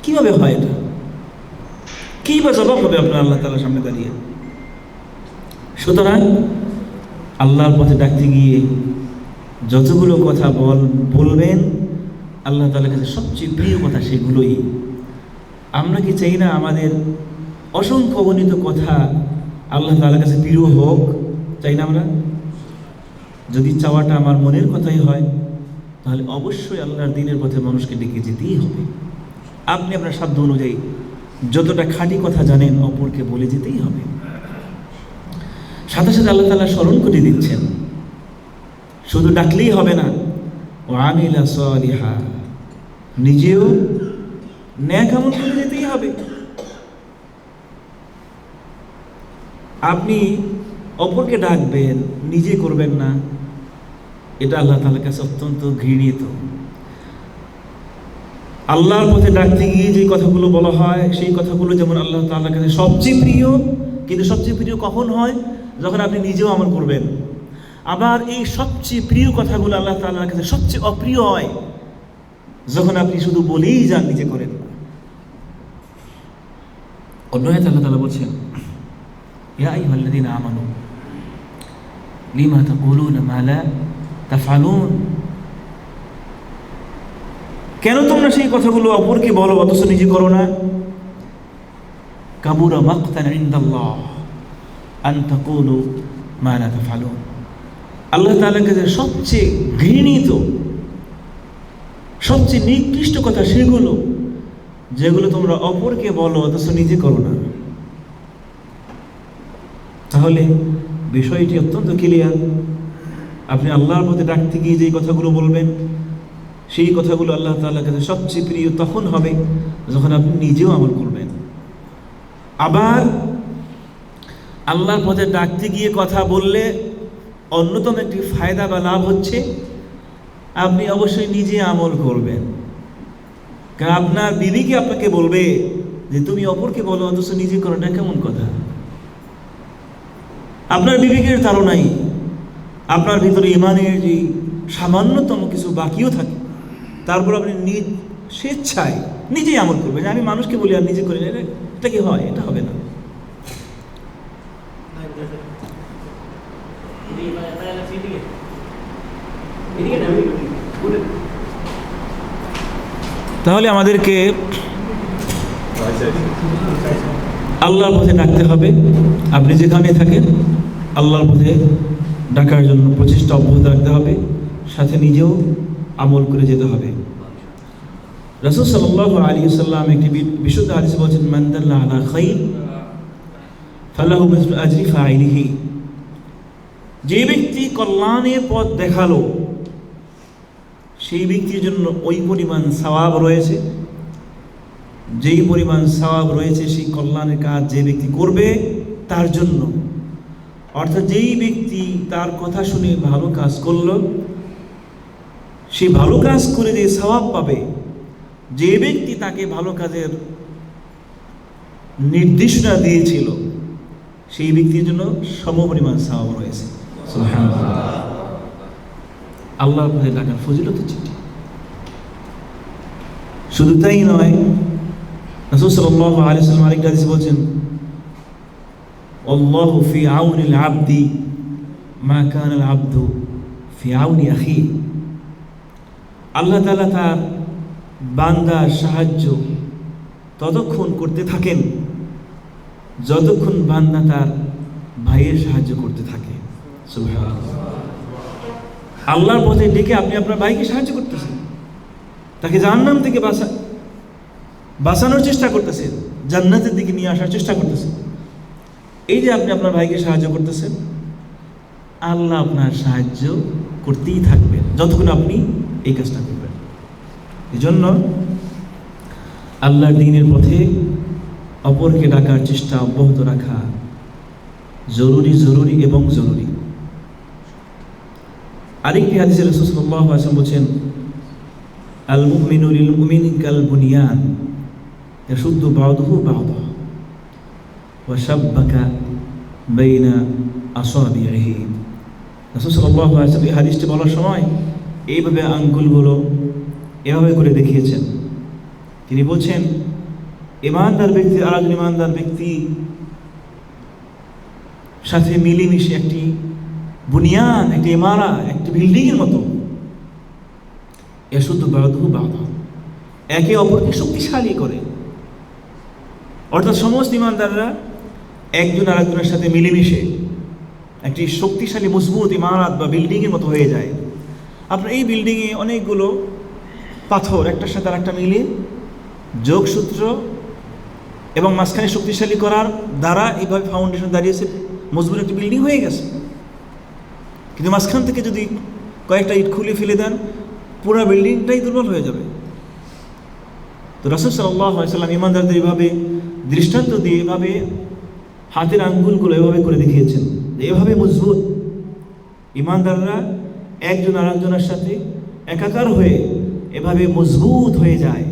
কিভাবে হয় এটা? কি বা জবাব হবে আপনার আল্লাহ তাআলার সামনে দাঁড়িয়ে? সুতরাং আল্লাহর পথে ডাকতে গিয়ে যতগুলো কথা বলবেন আল্লাহ তাআলার কাছে সবচেয়ে প্রিয় কথা সেগুলোই। আমরা কি চাই না আমাদের অসংখ্য অগণিত কথা আল্লাহ তাআলার কাছে প্রিয় হোক? চাই না আমরা? যদি চাওয়াটা আমার মনের কথাই হয় তাহলে অবশ্যই আল্লাহর দ্বীনের পথে মানুষকে ডেকে যেতেই হবে। আপনি আপনার সাধ্য অনুযায়ী যতটা খাঁটি কথা জানেন অপরকে বলে যেতেই হবে। সাথে সাথে আল্লাহ তাআলা স্মরণ করে দিচ্ছেন, শুধু ডাকলেই হবে না, ও আমিলা সালিহা, নিজেও নেক আমল করে যেতেই হবে। আপনি অপরকে ডাকবেন, নিজে করবেন না, এটা আল্লাহ তাআলার কাছে অত্যন্ত ঘৃণিত। আল্লাহর পথে ডাকতে গিয়ে যে কথাগুলো বলা হয় সেই কথাগুলো যেমন আল্লাহ তাআলার কাছে সবচেয়ে প্রিয়, কিন্তু সবচেয়ে প্রিয় কখন হয়? যখন আপনি নিজেও আমল করবেন। আবার এই সবচেয়ে প্রিয় কথাগুলো আল্লাহ তাআলার কাছে সবচেয়ে অপ্রিয় হয় যখন আপনি শুধু বলেই যান, নিজে করেন না। অন্য আয়াতে আল্লাহ তাআলা বলছেন, ইয়া আইয়ুহাল্লাযীনা আমানু লিমা তাকুলুনা মা লা তাফআলুন, কেন তোমরা সেই কথাগুলো অপরকে বলো অথচ নিজে করো না? কাবুরা মাকতান ইনদাল্লাহ আন তাকুলু মা লা তাফআলুন, আল্লাহ তাআলার কাছে সবচেয়ে ঘৃণিত, সবচেয়ে নিকৃষ্ট কথা সেগুলো যেগুলো তোমরা অপরকে বলো অথচ নিজে করো না। তাহলে বিষয়টি অত্যন্ত ক্লিয়ার। আপনি আল্লাহর পথে ডাকতে গিয়ে যেই কথাগুলো বলবেন সেই কথাগুলো আল্লাহ তাআলার কাছে সবচেয়ে প্রিয় তখন হবে যখন আপনি নিজেও আমল করবেন। আবার আল্লাহর পথে ডাকতে গিয়ে কথা বললে অন্যতম একটি ফায়দা বা লাভ হচ্ছে আপনি অবশ্যই নিজে আমল করবেন। কারণ আপনার বিবিকে আপনাকে বলবে যে তুমি অপরকে বলো অথচ নিজে করো, না কেমন কথা? আপনার বিবেকের ধারণাই আপনার ভিতরে ইমানের যে সামান্যতম কিছু বাকিও থাকে, তারপর আপনি নিজ স্বেচ্ছায় নিজেই আমল করবেন। আমি মানুষকে বলি আর নিজে করি না, এটা কি হয়? এটা হবে না। তাহলে আমাদেরকে আল্লাহর পথে ডাকতে হবে। আপনি যেখানে থাকেন আল্লাহর পথে ডাকার জন্য প্রচেষ্টা অব্যাহত রাখতে হবে, সাথে নিজেও আমল করে যেতে হবে। রাসূল সাল্লাল্লাহু আলাইহি ওয়াসাল্লাম একটি বিশুদ্ধ হাদিসে বলেছেন, মান দাল্লা আলা খাইর ফালাহু মিসলু আজরি ফাইলিহি, যে ব্যক্তি কল্যাণের পথ দেখালো সেই ব্যক্তির জন্য ওই পরিমাণ সওয়াব রয়েছে, যেই পরিমাণ সওয়াব রয়েছে সেই কল্যাণের কাজ যে ব্যক্তি করবে তার জন্য। অর্থাৎ যেই ব্যক্তি তার কথা শুনে ভালো কাজ করলো, সেই ভালো কাজ করে যে সওয়াব পাবে, যে ব্যক্তি তাকে ভালো কাজের নির্দেশনা দিয়েছিল সেই ব্যক্তির জন্য সমপরিমাণ সওয়াব রয়েছে। সুবহানাল্লাহ। আল্লাহর পথে ডাকার ফজিলত চিঠি। শুধু তাই নয়, রাসূল সাল্লাল্লাহু আলাইহি ওয়াসাল্লাম আরেকটা হাদিসে বলেছেন, আল্লাহু ফি আউনিল আবদি মা কানাল আবদু ফি আউনি আখি, আল্লাহ তাআলা তার বান্দার সাহায্য ততক্ষণ করতে থাকেন যতক্ষণ বান্দা তার ভাইয়ের সাহায্য করতে থাকে। সুবহানাল্লাহ। আল্লাহর পথে ডেকে আপনি আপনার ভাইকে সাহায্য করতেছেন, তাকে জাহান্নাম থেকে বাঁচানোর চেষ্টা করতেছেন, জান্নাতের দিকে নিয়ে আসার চেষ্টা করতেছেন। এই যে আপনি আপনার ভাইকে সাহায্য করতেছেন, আল্লাহ আপনার সাহায্য করতেই থাকবেন যতক্ষণ আপনি এই কাজটা করবেন। এই জন্য আল্লাহর দ্বীনের পথে অপরকে ডাকার চেষ্টা অব্যাহত রাখা জরুরি এবং জরুরি। আরেকটি হাদিসে রাসূল সাল্লাল্লাহু আলাইহি ওয়াসাল্লাম বলেছেন, আল মুমিনু লিল মুমিনি কাল বুনিয়ান ইয়াশুদ্দু বা'দুহু বা'দা ওয়া শাব্বাকা বাইনা আসাবিহি। রাসূল সাল্লাল্লাহু আলাইহি ওয়াসাল্লাম এই হাদিসটি বলার সময় এইভাবে আঙ্গুলগুলো এভাবে করে দেখিয়েছেন তিনি বলছেন ইমানদার ব্যক্তি আর একজন ইমানদার ব্যক্তি সাথে মিলেমিশে একটি বুনিয়ান, একটি ইমারা, একটি বিল্ডিংয়ের মতো এশুদ্ধ বাদহু বাদা, একে অপরকে শক্তিশালী করে। অর্থাৎ সমস্ত ইমানদাররা একজন আরেকজনের সাথে মিলেমিশে একটি শক্তিশালী মজবুত ইমারত বা বিল্ডিংয়ের মতো হয়ে যায়। আপনার এই বিল্ডিংয়ে অনেকগুলো পাথর একটার সাথে আরেকটা মিলে যোগসূত্র এবং মাঝখানে শক্তিশালী করার দ্বারা এইভাবে ফাউন্ডেশন দাঁড়িয়েছে, মজবুত একটি বিল্ডিং হয়ে গেছে। কিন্তু মাঝখান থেকে যদি কয়েকটা ইট খুলে ফেলে দেন, পুরো বিল্ডিংটাই দুর্বল হয়ে যাবে। তো রাসূল সাল্লাল্লাহু আলাইহি ওয়াসাল্লাম ইমানদারদের এইভাবে দৃষ্টান্ত দিয়ে এভাবে হাতের আঙ্গুলগুলো এভাবে করে দেখিয়েছেন, এভাবে মজবুত ইমানদাররা একজন আরেকজনের সাথে একাকার হয়ে এভাবে মজবুত হয়ে যায়,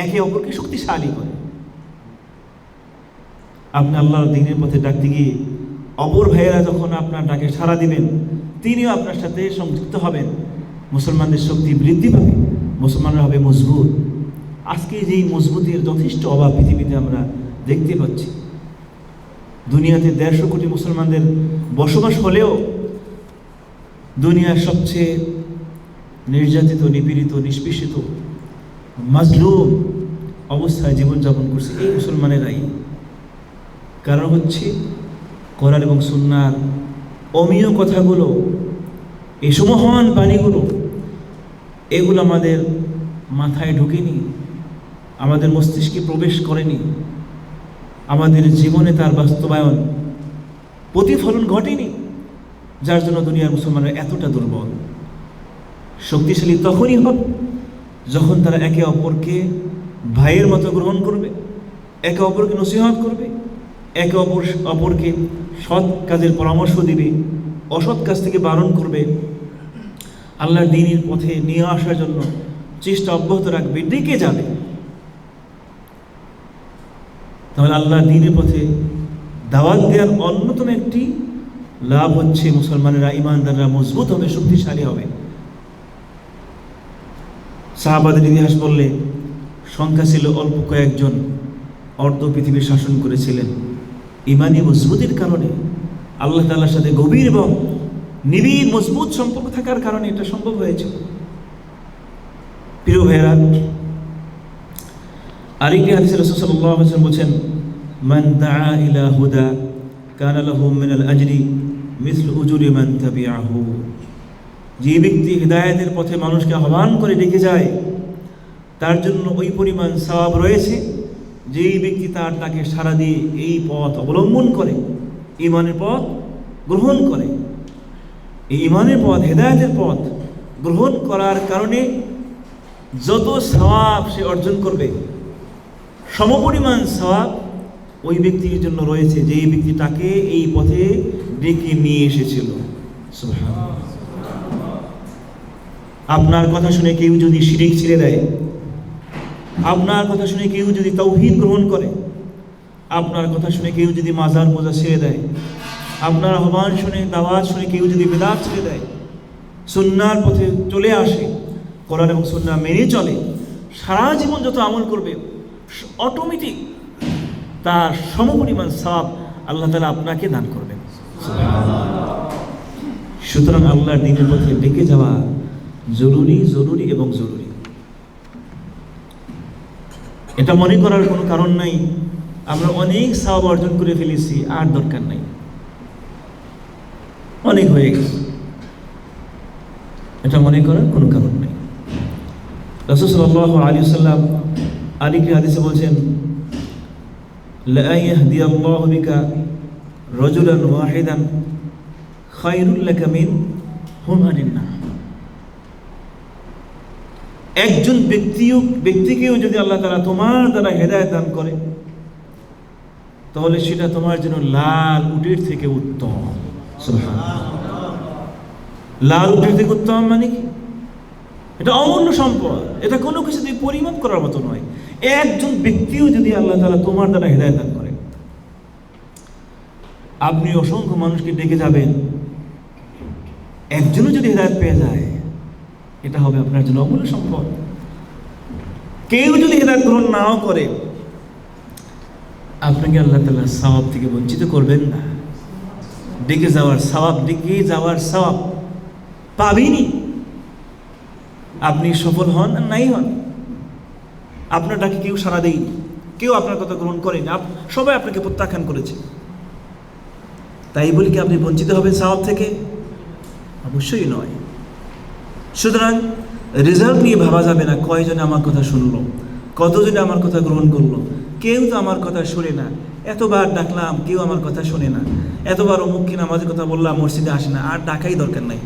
একে অপরকে শক্তিশালী করে। আপনি আল্লাহর দ্বীনের পথে ডাকতে গিয়ে অপর ভাইয়েরা যখন আপনার ডাকে সাড়া দিবেন, তিনিও আপনার সাথে সংযুক্ত হবেন, মুসলমানদের শক্তি বৃদ্ধি পাবে, মুসলমানরা হবে মজবুত। আজকে যেই মজবুতের যথেষ্ট অভাব পৃথিবীতে আমরা দেখতে পাচ্ছি। দুনিয়াতে 150 কোটি মুসলমানদের বসবাস হলেও দুনিয়ার সবচেয়ে নির্যাতিত, নিপীড়িত, নিষ্পেষিত, মাজলুম অবস্থায় জীবনযাপন করছে এই মুসলমানেরাই। কারণ হচ্ছে কোরআন এবং সুন্নাহর অমীয় কথাগুলো, এই সুমহান বাণীগুলো, এগুলো আমাদের মাথায় ঢুকেনি, আমাদের মস্তিষ্কে প্রবেশ করেনি, আমাদের জীবনে তার বাস্তবায়ন প্রতিফলন ঘটেনি, যার জন্য দুনিয়ার মুসলমানরা এতটা দুর্বল। শক্তিশালী তখনই হবে যখন তারা একে অপরকে ভাইয়ের মতো গ্রহণ করবে, একে অপরকে নসিহত করবে, একে অপরকে সৎ কাজের পরামর্শ দিবে, অসৎ কাজ থেকে বারণ করবে, আল্লাহর দ্বীনের পথে নিয়ে আসার জন্য চেষ্টা অব্যাহত রাখবে, ডেকে যাবে। তাহলে আল্লাহর দ্বীনের পথে দাওয়াত দেওয়ার অন্যতম একটি লাভ হচ্ছে মুসলমানেরা, ইমানদাররা মজবুত হবে, শক্তিশালী হবে। সাহাবাদের ইতিহাস বললে সংখ্যা ছিল অল্প কয়েকজন, অর্ধ পৃথিবী শাসন করেছিলেন। ইমানি মজবুতির কারণে, আল্লাহ তাআলার সাথে গভীর এবং নিবিড় মজবুত সম্পর্ক থাকার কারণে এটা সম্ভব হয়েছে। প্রিয় ভাইয়েরা, আরেকটি হাদিসে রাসূল সাল্লাল্লাহু আলাইহি ওয়াসাল্লাম বলেছেন, মান দাআ ইলা হুদা কানা লাহু মিনাল আজরি মিসলু উজুরি মান তাবিআহু। যে ব্যক্তি হিদায়াতের পথে মানুষকে আহ্বান করে ডেকে যায়, তার জন্য ওই পরিমাণ সওয়াব রয়েছে যেই ব্যক্তি তার ডাকে সাড়া দিয়ে এই পথ অবলম্বন করে, ঈমানের পথ গ্রহণ করে। এই ঈমানের পথ, হিদায়াতের পথ গ্রহণ করার কারণে যত সওয়াব সে অর্জন করবে, সমপরিমাণ সওয়াব ওই ব্যক্তির জন্য রয়েছে যেই ব্যক্তি তাকে এই পথে ডেকে নিয়ে এসেছিল। সুবহানাল্লাহ। আপনার কথা শুনে কেউ যদি শিরক ছেড়ে দেয়, আপনার কথা শুনে কেউ যদি তাওহীদ গ্রহণ করে, আপনার কথা শুনে কেউ যদি মাজার পূজা ছেড়ে দেয়, আপনার আহ্বান শুনে, দাওয়াত শুনে কেউ যদি বিদআত ছেড়ে দেয়, সুন্নাহর পথে চলে আসে, কোরআন এবং সুন্নাহ মেনে চলে, সারা জীবন যত আমল করবে, অটোমেটিক তার সমপরিমাণ সওয়াব আল্লাহ তাআলা আপনাকে দান করবেন। সুতরাং আল্লাহর দ্বীনের পথে ডেকে যাওয়া জরুরি, জরুরি এবং জরুরি। এটা মনে করার কোনো কারণ নাই আমরা অনেক সওয়াব অর্জন করে ফেলেছি, আর দরকার নাই, অনেক হয়ে গেছে, এটা মনে করার কোনো কারণ নাই। রাসূল সাল্লাল্লাহু আলাইহি ওয়াসাল্লাম আরেকটি হাদিসে বলছেন, লা ইয়াহদিয়াল্লাহু বিকা রাজুলান ওয়াহিদান খায়রুল লাকা মিন হুমারিন নাম। একজন ব্যক্তিকেও যদি আল্লাহ তাআলা তোমার দ্বারা হেদায়েত দান করে, তাহলে সেটা তোমার জন্য লাল উটের থেকে উত্তম। সুবহানাল্লাহ। লাল উটের থেকে উত্তম মানে কি? এটা অমূল্য সম্পদ, এটা কোনো কিছু দিয়ে পরিমাপ করার মতো নয়। একজন ব্যক্তিও যদি আল্লাহ তাআলা তোমার দ্বারা হেদায়েত দান করে, আপনি অসংখ্য মানুষকে ডেকে যাবেন, একজনও যদি হেদায়েত পেয়ে যায়, এটা হবে আপনার জন্য অমূল্য সম্পদ। কেউ যদি হেদায়েত গ্রহণ নাও করে, আপনাকে আল্লাহ তাআলা সওয়াব থেকে বঞ্চিত করবেন না। ডেকে যাওয়ার সওয়াব পাবেনই। আপনি সফল হন আর নাই হন, আপনার ডাকে কেউ সাড়া দেয়নি, কেউ আপনার কথা গ্রহণ করেনি, সবাই আপনাকে প্রত্যাখ্যান করেছে। তাই বলি কি আপনি বঞ্চিত হবেন সওয়াব থেকে? অবশ্যই নয়। সুতরাং রেজাল্ট নিয়ে ভাবা যাবে না কয়জনে আমার কথা শুনলো, কতজনে আমার কথা গ্রহণ করলো। কেউ তো আমার কথা শোনে না, এতবার ডাকলাম কেউ আমার কথা শোনে না, এতবার অমুককে নামাজের কথা বললাম মসজিদে আসে না, আর ডাকাই দরকার নাই।